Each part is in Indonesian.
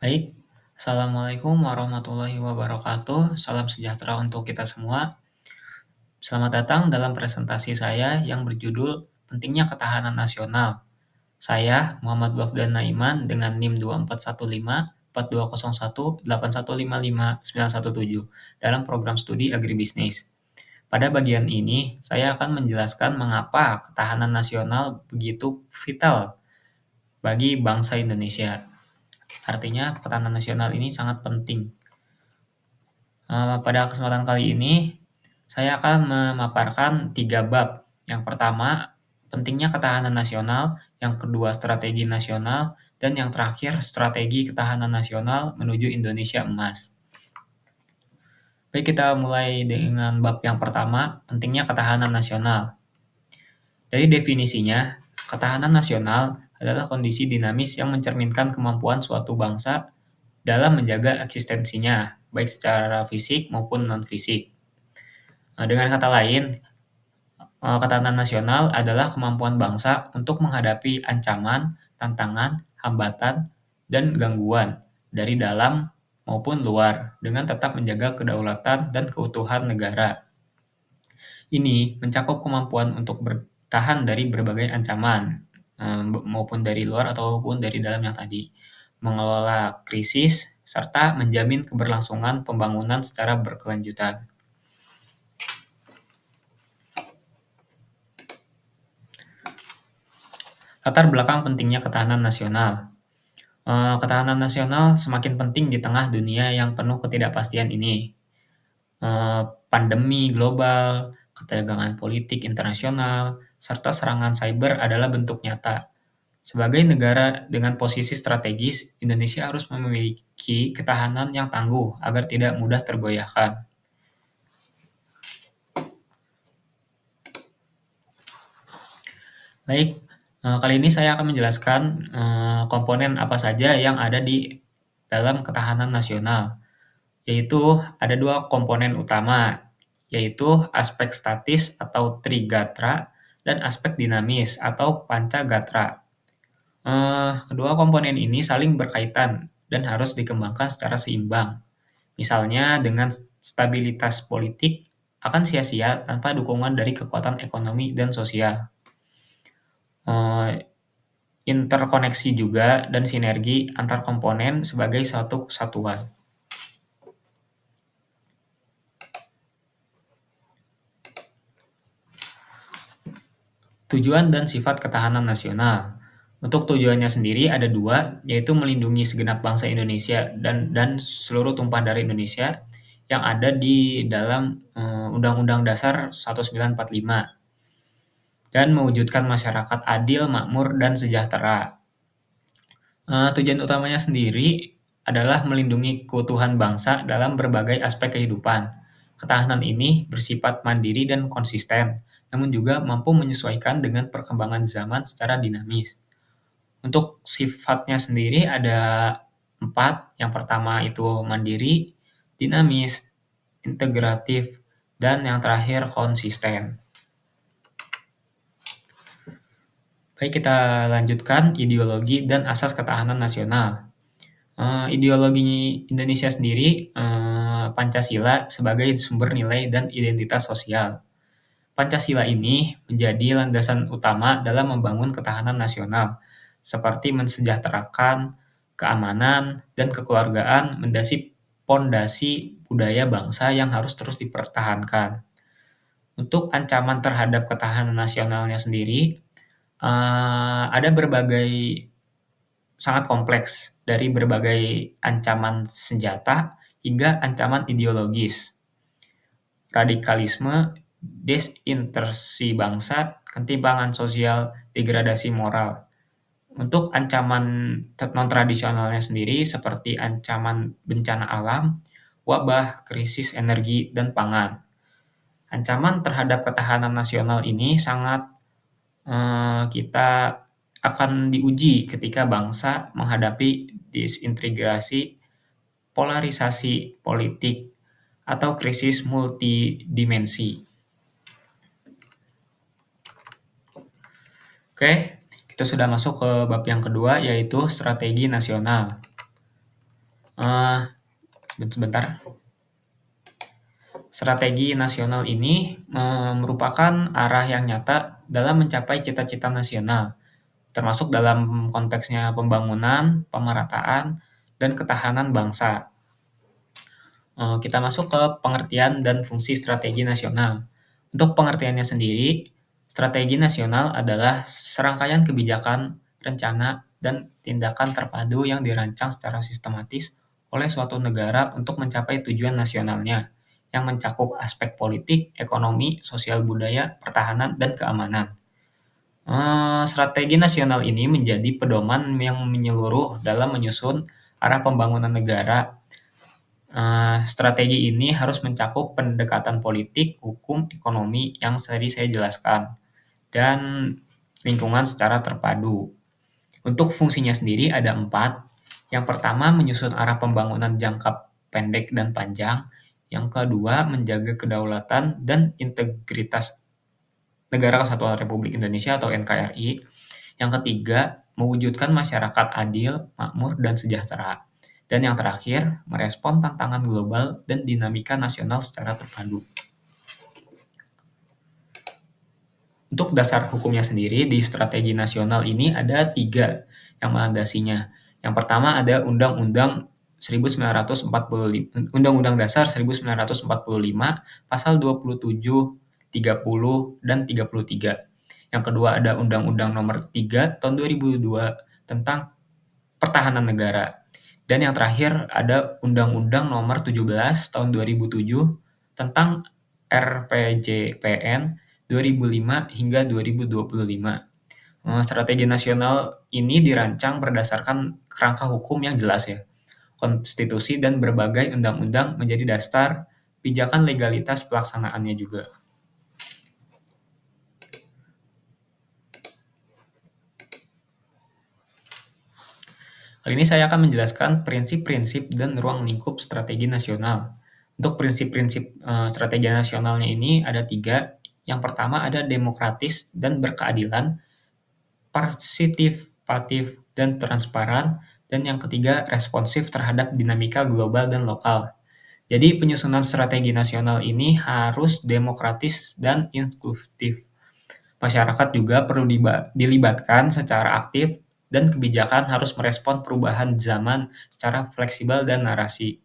Baik, Assalamualaikum warahmatullahi wabarakatuh. Salam sejahtera untuk kita semua. Selamat datang dalam presentasi saya yang berjudul Pentingnya Ketahanan Nasional. Saya, Muhammad Wafdan Naiman dengan NIM 2415 4201 8155 917 dalam program studi agribisnis. Pada bagian ini, saya akan menjelaskan mengapa ketahanan nasional begitu vital bagi bangsa Indonesia. Artinya, ketahanan nasional ini sangat penting. Pada kesempatan kali ini, saya akan memaparkan 3 bab. Yang pertama, pentingnya ketahanan nasional, yang kedua strategi nasional, dan yang terakhir strategi ketahanan nasional menuju Indonesia Emas. Baik, kita mulai dengan bab yang pertama, pentingnya ketahanan nasional. Dari definisinya, ketahanan nasional adalah kondisi dinamis yang mencerminkan kemampuan suatu bangsa dalam menjaga eksistensinya, baik secara fisik maupun non-fisik. Dengan kata lain, ketahanan nasional adalah kemampuan bangsa untuk menghadapi ancaman, tantangan, hambatan, dan gangguan dari dalam maupun luar dengan tetap menjaga kedaulatan dan keutuhan negara. Ini mencakup kemampuan untuk bertahan dari berbagai ancaman, maupun dari luar ataupun dari dalam yang tadi, mengelola krisis, serta menjamin keberlangsungan pembangunan secara berkelanjutan. Latar belakang pentingnya ketahanan nasional. Ketahanan nasional semakin penting di tengah dunia yang penuh ketidakpastian ini. Pandemi global, ketegangan politik internasional, serta serangan cyber adalah bentuk nyata. Sebagai negara dengan posisi strategis, Indonesia harus memiliki ketahanan yang tangguh agar tidak mudah tergoyahkan. Baik, kali ini saya akan menjelaskan komponen apa saja yang ada di dalam ketahanan nasional, yaitu ada 2 komponen utama, yaitu aspek statis atau Trigatra dan aspek dinamis atau Pancagatra. Kedua komponen ini saling berkaitan dan harus dikembangkan secara seimbang. Misalnya dengan stabilitas politik akan sia-sia tanpa dukungan dari kekuatan ekonomi dan sosial. Interkoneksi juga dan sinergi antar komponen sebagai satu kesatuan. Tujuan dan sifat ketahanan nasional. Untuk tujuannya sendiri ada 2, yaitu melindungi segenap bangsa Indonesia dan seluruh tumpah darah Indonesia yang ada di dalam Undang-Undang Dasar 1945 dan mewujudkan masyarakat adil, makmur, dan sejahtera. Tujuan utamanya sendiri adalah melindungi keutuhan bangsa dalam berbagai aspek kehidupan. Ketahanan ini bersifat mandiri dan konsisten, namun juga mampu menyesuaikan dengan perkembangan zaman secara dinamis. Untuk sifatnya sendiri ada 4. Yang pertama itu mandiri, dinamis, integratif, dan yang terakhir konsisten. Baik, kita lanjutkan ideologi dan asas ketahanan nasional. Ideologi Indonesia sendiri, Pancasila sebagai sumber nilai dan identitas sosial. Pancasila ini menjadi landasan utama dalam membangun ketahanan nasional, seperti mensejahterakan, keamanan, dan kekeluargaan mendasari pondasi budaya bangsa yang harus terus dipertahankan. Untuk ancaman terhadap ketahanan nasionalnya sendiri, ada berbagai sangat kompleks, dari berbagai ancaman senjata hingga ancaman ideologis, radikalisme, desintegrasi bangsa, ketimpangan sosial, degradasi moral. Untuk ancaman non-tradisionalnya sendiri seperti ancaman bencana alam, wabah, krisis energi, dan pangan. Ancaman terhadap ketahanan nasional ini sangat kita akan diuji ketika bangsa menghadapi disintegrasi, polarisasi politik, atau krisis multidimensi. Oke, kita sudah masuk ke bab yang kedua, yaitu strategi nasional. Eh, Sebentar. Strategi nasional ini merupakan arah yang nyata dalam mencapai cita-cita nasional, termasuk dalam konteksnya pembangunan, pemerataan, dan ketahanan bangsa. Kita masuk ke pengertian dan fungsi strategi nasional. Untuk pengertiannya sendiri, strategi nasional adalah serangkaian kebijakan, rencana, dan tindakan terpadu yang dirancang secara sistematis oleh suatu negara untuk mencapai tujuan nasionalnya, yang mencakup aspek politik, ekonomi, sosial budaya, pertahanan, dan keamanan. Strategi nasional ini menjadi pedoman yang menyeluruh dalam menyusun arah pembangunan negara. Strategi ini harus mencakup pendekatan politik, hukum, ekonomi yang tadi saya jelaskan, dan lingkungan secara terpadu. Untuk fungsinya sendiri ada 4. Yang pertama, menyusun arah pembangunan jangka pendek dan panjang. Yang kedua, menjaga kedaulatan dan integritas Negara Kesatuan Republik Indonesia atau NKRI. Yang ketiga, mewujudkan masyarakat adil, makmur, dan sejahtera. Dan yang terakhir, merespon tantangan global dan dinamika nasional secara terpadu. Untuk dasar hukumnya sendiri, di strategi nasional ini ada 3 yang melandasinya. Yang pertama ada Undang-Undang 1945, Undang-Undang Dasar 1945, pasal 27, 30, dan 33. Yang kedua ada Undang-Undang Nomor 3 tahun 2002 tentang Pertahanan Negara. Dan yang terakhir ada Undang-Undang Nomor 17 tahun 2007 tentang RPJPN 2005 hingga 2025. Strategi nasional ini dirancang berdasarkan kerangka hukum yang jelas ya, konstitusi dan berbagai undang-undang menjadi dasar pijakan legalitas pelaksanaannya juga. Kali ini saya akan menjelaskan prinsip-prinsip dan ruang lingkup strategi nasional. Untuk prinsip-prinsip strategi nasionalnya ini ada 3. Yang pertama ada demokratis dan berkeadilan, partisipatif dan transparan, dan yang ketiga responsif terhadap dinamika global dan lokal. Jadi penyusunan strategi nasional ini harus demokratis dan inklusif. Masyarakat juga perlu dilibatkan secara aktif dan kebijakan harus merespon perubahan zaman secara fleksibel dan narasi.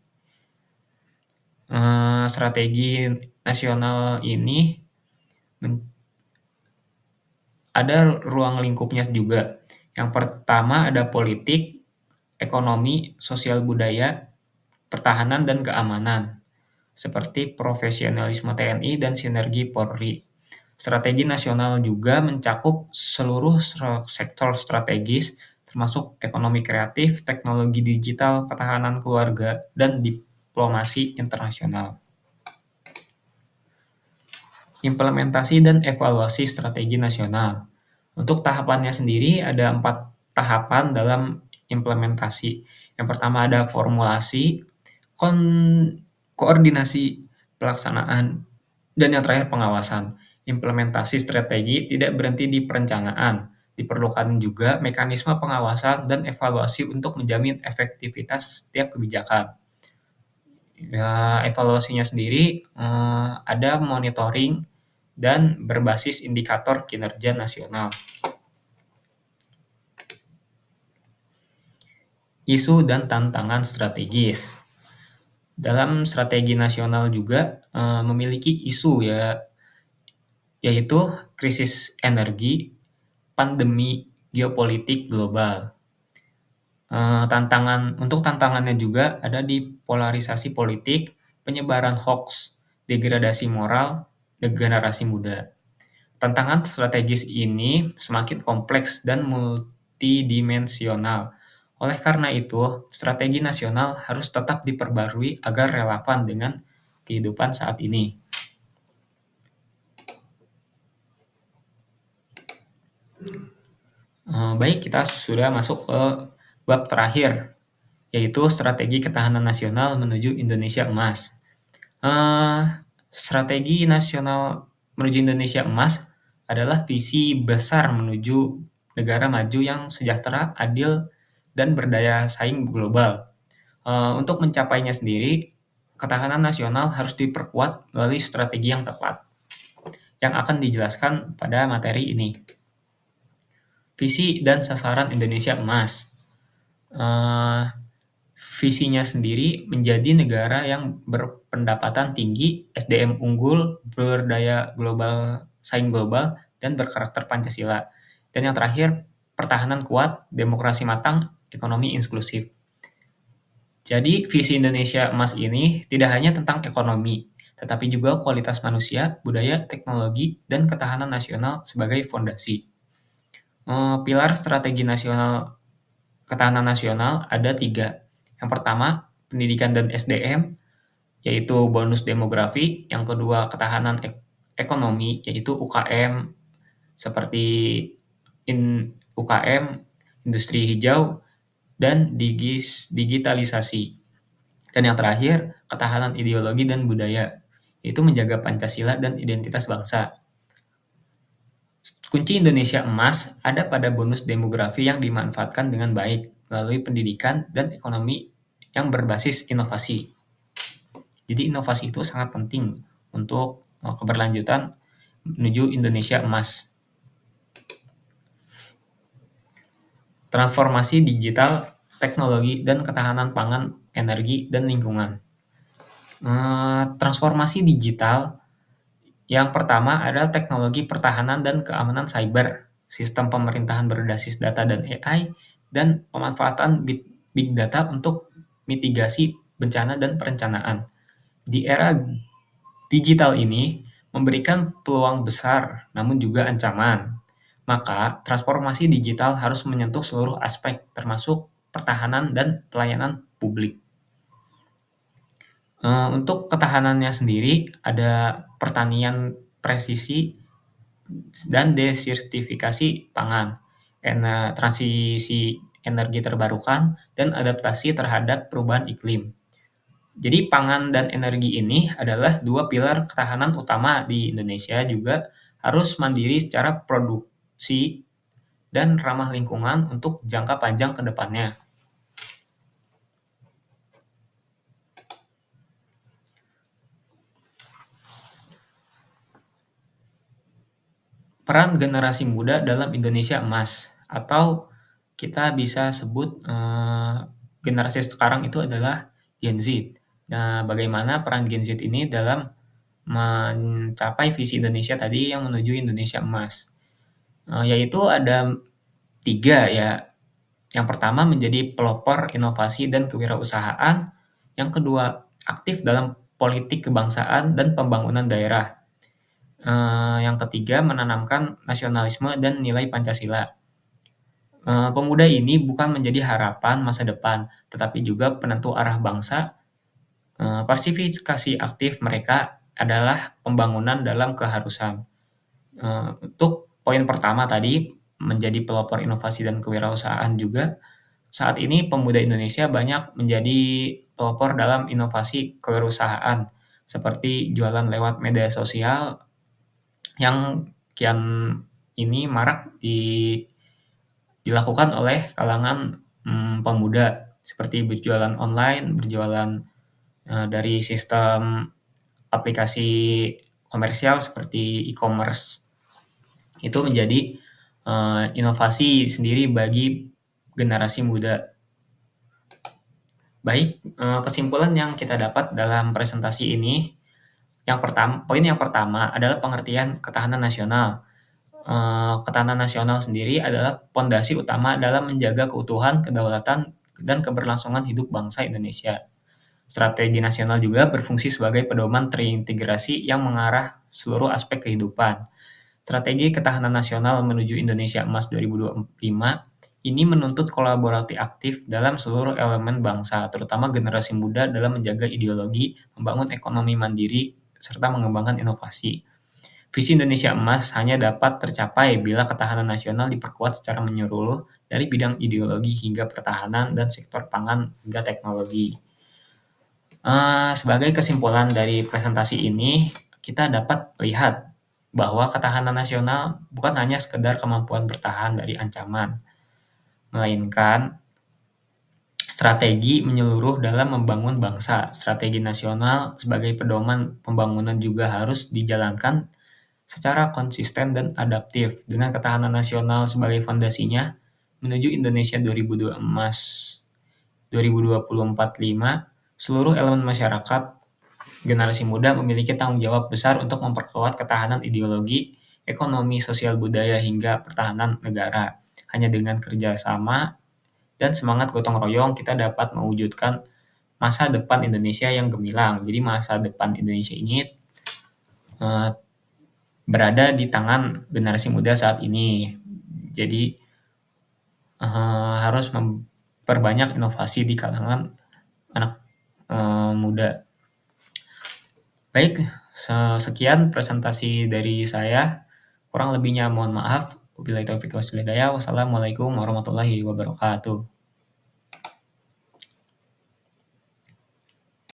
Strategi nasional ini ada ruang lingkupnya juga. Yang pertama ada politik, ekonomi, sosial budaya, pertahanan, dan keamanan, seperti profesionalisme TNI dan sinergi Polri. Strategi nasional juga mencakup seluruh sektor strategis, termasuk ekonomi kreatif, teknologi digital, ketahanan keluarga, dan diplomasi internasional. Implementasi dan evaluasi strategi nasional. Untuk tahapannya sendiri ada 4 tahapan dalam implementasi. Yang pertama ada formulasi, koordinasi, pelaksanaan, dan yang terakhir pengawasan. Implementasi strategi tidak berhenti di perencanaan, diperlukan juga mekanisme pengawasan dan evaluasi untuk menjamin efektivitas setiap kebijakan. Ya, evaluasinya sendiri ada monitoring dan berbasis indikator kinerja nasional. Isu dan tantangan strategis. Dalam strategi nasional juga memiliki isu ya, yaitu krisis energi, pandemi, geopolitik global. Tantangannya juga ada di polarisasi politik, penyebaran hoax, degradasi moral, generasi muda. Tantangan strategis ini semakin kompleks dan multidimensional. Oleh karena itu, strategi nasional harus tetap diperbarui agar relevan dengan kehidupan saat ini. Baik, kita sudah masuk ke bab terakhir, yaitu strategi ketahanan nasional menuju Indonesia Emas. Strategi nasional menuju Indonesia Emas adalah visi besar menuju negara maju yang sejahtera, adil, dan berdaya saing global. Untuk mencapainya sendiri, ketahanan nasional harus diperkuat melalui strategi yang tepat, yang akan dijelaskan pada materi ini. Visi dan sasaran Indonesia Emas. Visinya sendiri menjadi negara yang berpendapatan tinggi, SDM unggul, berdaya global, saing global, dan berkarakter Pancasila. Dan yang terakhir, pertahanan kuat, demokrasi matang, ekonomi inklusif. Jadi visi Indonesia Emas ini tidak hanya tentang ekonomi, tetapi juga kualitas manusia, budaya, teknologi, dan ketahanan nasional sebagai fondasi. Pilar strategi nasional ketahanan nasional ada 3. Yang pertama, pendidikan dan SDM, yaitu bonus demografi. Yang kedua, ketahanan ekonomi, yaitu UKM, seperti UKM, industri hijau, dan digitalisasi. Dan yang terakhir, ketahanan ideologi dan budaya, yaitu menjaga Pancasila dan identitas bangsa. Kunci Indonesia Emas ada pada bonus demografi yang dimanfaatkan dengan baik melalui pendidikan dan ekonomi yang berbasis inovasi. Jadi inovasi itu sangat penting untuk keberlanjutan menuju Indonesia Emas. Transformasi digital, teknologi, dan ketahanan pangan, energi, dan lingkungan. Transformasi digital yang pertama adalah teknologi pertahanan dan keamanan cyber, sistem pemerintahan berbasis data dan AI, dan pemanfaatan big data untuk mitigasi bencana dan perencanaan. Di era digital ini memberikan peluang besar, namun juga ancaman. Maka, transformasi digital harus menyentuh seluruh aspek, termasuk pertahanan dan pelayanan publik. Untuk ketahanannya sendiri, ada pertanian presisi dan desertifikasi pangan, transisi energi terbarukan, dan adaptasi terhadap perubahan iklim. Jadi pangan dan energi ini adalah 2 pilar ketahanan utama di Indonesia, juga harus mandiri secara produksi dan ramah lingkungan untuk jangka panjang ke depannya. Peran generasi muda dalam Indonesia Emas, atau kita bisa sebut generasi sekarang itu adalah Gen Z. Nah, bagaimana peran Gen Z ini dalam mencapai visi Indonesia tadi yang menuju Indonesia Emas? Yaitu ada 3 ya. Yang pertama menjadi pelopor inovasi dan kewirausahaan. Yang kedua, aktif dalam politik kebangsaan dan pembangunan daerah. Yang ketiga, menanamkan nasionalisme dan nilai Pancasila. Pemuda ini bukan menjadi harapan masa depan, tetapi juga penentu arah bangsa. Partisipasi aktif mereka adalah pembangunan dalam keharusan. Untuk poin pertama tadi, menjadi pelopor inovasi dan kewirausahaan juga, saat ini pemuda Indonesia banyak menjadi pelopor dalam inovasi kewirausahaan, seperti jualan lewat media sosial, yang kian ini marak dilakukan oleh kalangan pemuda, seperti berjualan online, berjualan dari sistem aplikasi komersial seperti e-commerce. Itu menjadi inovasi sendiri bagi generasi muda. Baik, kesimpulan yang kita dapat dalam presentasi ini, poin yang pertama adalah pengertian ketahanan nasional. Ketahanan nasional sendiri adalah pondasi utama dalam menjaga keutuhan, kedaulatan, dan keberlangsungan hidup bangsa Indonesia. Strategi nasional juga berfungsi sebagai pedoman terintegrasi yang mengarah seluruh aspek kehidupan. Strategi ketahanan nasional menuju Indonesia Emas 2025 ini menuntut kolaborasi aktif dalam seluruh elemen bangsa, terutama generasi muda dalam menjaga ideologi, membangun ekonomi mandiri, serta mengembangkan inovasi. Visi Indonesia Emas hanya dapat tercapai bila ketahanan nasional diperkuat secara menyeluruh dari bidang ideologi hingga pertahanan dan sektor pangan hingga teknologi. Sebagai kesimpulan dari presentasi ini, kita dapat lihat bahwa ketahanan nasional bukan hanya sekedar kemampuan bertahan dari ancaman, melainkan Strategi menyeluruh dalam membangun bangsa. Strategi nasional sebagai pedoman pembangunan juga harus dijalankan secara konsisten dan adaptif dengan ketahanan nasional sebagai fondasinya menuju Indonesia 2002 emas 2045. Seluruh elemen masyarakat generasi muda memiliki tanggung jawab besar untuk memperkuat ketahanan ideologi, ekonomi, sosial budaya hingga pertahanan negara. Hanya dengan kerjasama dan semangat gotong royong kita dapat mewujudkan masa depan Indonesia yang gemilang. Jadi masa depan Indonesia ini uh, berada di tangan generasi muda saat ini. Jadi harus memperbanyak inovasi di kalangan anak muda. Baik, sekian presentasi dari saya. Kurang lebihnya mohon maaf. Wabillahi taufiq wal hidayah. Wassalamualaikum warahmatullahi wabarakatuh.